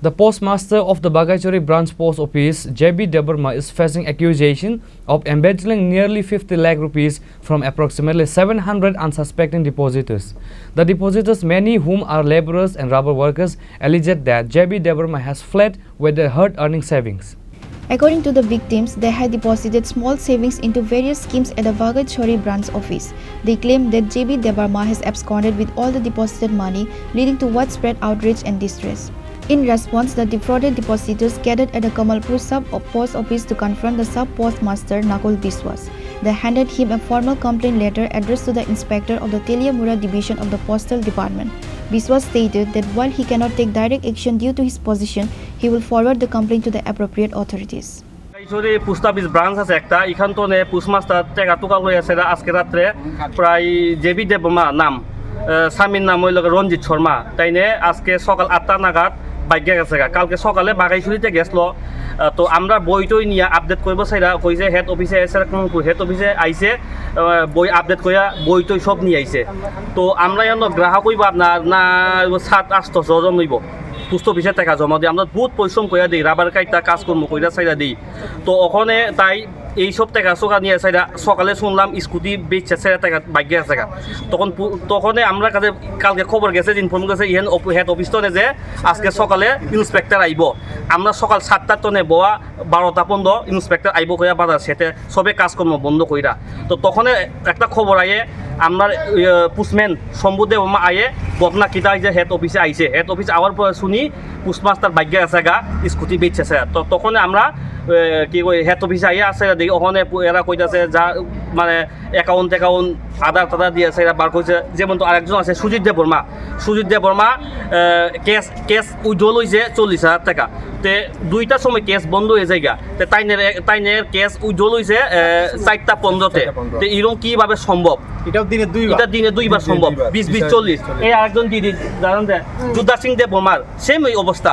The Postmaster of the Baghaichhari branch post office, J.B Debbarma, is facing accusation of embezzling nearly 50 lakh rupees from approximately 700 unsuspecting depositors. The depositors, many whom are laborers and rubber workers, alleged that J.B Debbarma has fled with their hard-earning savings. According to the victims, they had deposited small savings into various schemes at the Baghaichhari branch office. They claim that J.B Debbarma has absconded with all the deposited money, leading to widespread outrage and distress. In response, the defrauded depositors gathered at the Kamalpur sub-post office to confront the sub-postmaster Nakul Biswas. They handed him a formal complaint letter addressed to the inspector of the Tripura division of the postal department. Biswas stated that while he cannot take direct action due to his position, he will forward the complaint to the appropriate authorities. Post office branch আছে একটা এখান তো postmaster টাকা টুকা লই আছে আজকে রাত্রে প্রায় জেবি দেববর্মা নাম স্বামীর নাম হইল রঞ্জিত শর্মা তাইনে আজকে সকাল 8টা নাগাদ বাইকে গেছে কালকে সকালে বাঘাইছড়িতে গেছিল তো আমরা বইটই নিয়ে আপডেট করবো সেটা কইছে হেড অফিসে এসে হেড অফিসে আইছে বই আপডেট কইয়া বইটই সব নিয়ে আইছে তো আমরা গ্রাহক হইব আপনার না 7-8 জন হইব পোস্ট অফিসে টাকা জমা দিই আমরা বহুত পরিশ্রম কইয়া দিই রাবার কাইটা কাজকর্ম কইরা চাইরা দিই তো ওখানে তাই এইসব টাকা চোখা নিয়ে চাইরা সকালে শুনলাম স্কুটি বেচছে চাইরা টাকা বাইকে আছে তখনই আমরা কাছে কালকে খবর গেছে ইনফর্ম গেছে ইহেন হেড অফিস টনে যে আজকে সকালে ইন্সপেক্টর আইব আমরা সকাল 7টার টনে বোয়া 12টা 15 ইন্সপেক্টর আইব কইয়া বাজার সেতে সবে কাজকর্ম বন্ধ কইরা তো তখনই একটা খবর আইয়ে আমার পোস্টম্যান শম্ভু দেববর্মা আইয়ে বকনা কিতা যে হেড অফিসে আইছে হেড অফিস আওয়ার পর শুনি পোস্টমাস্টার বাইকে আছে স্কুটি বেচছে তো তখন আমরা কি কই হেড অফিসে আইয়া আছে দেখি ওখানে এরা কইতাছে যা মানে অ্যাকাউন্ট আধার টাধার দিয়ে আছে এরা বার করছে যেমন তো আরেকজন আছে সুজিত দেববর্মা কেস উইড্রল হয়েছে 40,000 টাকা তে 2টার সময় কেস বন্ধ হয়ে যায় তে তাইনের কেস উইড্রল হয়েছে 4টা 15তে তো এরকম কিভাবে সম্ভব এটা দিনে দুইবার সম্ভব 20-40 এই আরেকজন দিদি জানেন যে যোদ্ধা সিং দেববর্মার সেম এই অবস্থা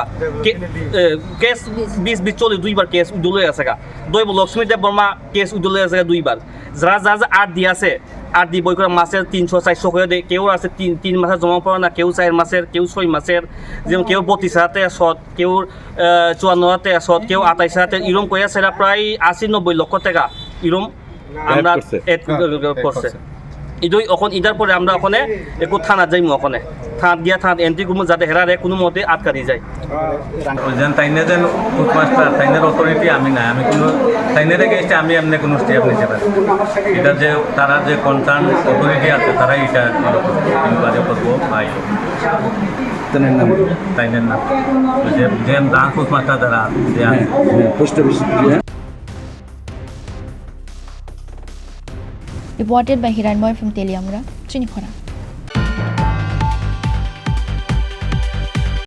কেস 20-40 দুইবার কেস উইড্রল হয়ে আছে দৈব লক্ষ্মী দেববর্মা কেস উইড্রল হয়ে আছে দুইবার যারা আট দিয়ে আছে আর দি বই করে মাছের 300-400 করে দেয় কেউ আছে 3 মাসের জমা পড়ে না কেউ 4 মাসের কেউ 6 মাসের যেমন কেউ 32,000 শত কেউ 54,000 শত কেউ 28,000 এরম করে সেটা প্রায় 80-90 লক্ষ টাকা এরম আমরা করছে ইদই এখন ইদার পরে আমরা ওখানে একটু থানা যাইমু ওখানে থানাত এন্ট্রি করবো যাতে হেরারে কোনো মতে আটকা দিয়ে যায় তাইনে যেন পোস্টমাস্টার তাইনের অথরিটি আমি না আমি কোনো তাইনের এগেইনস্টে আমি এমনি কোনো স্টেপ নিতে পারি এটা যে তারা যে কনসার্ন অথরিটি আছে তারাই এটা ইনকোয়ারি করবো ভাই তাইনের নাম যে ব্রাঞ্চ পোস্টমাস্টার যারা post office Reported by Hiranmoy from Chini, Khorang.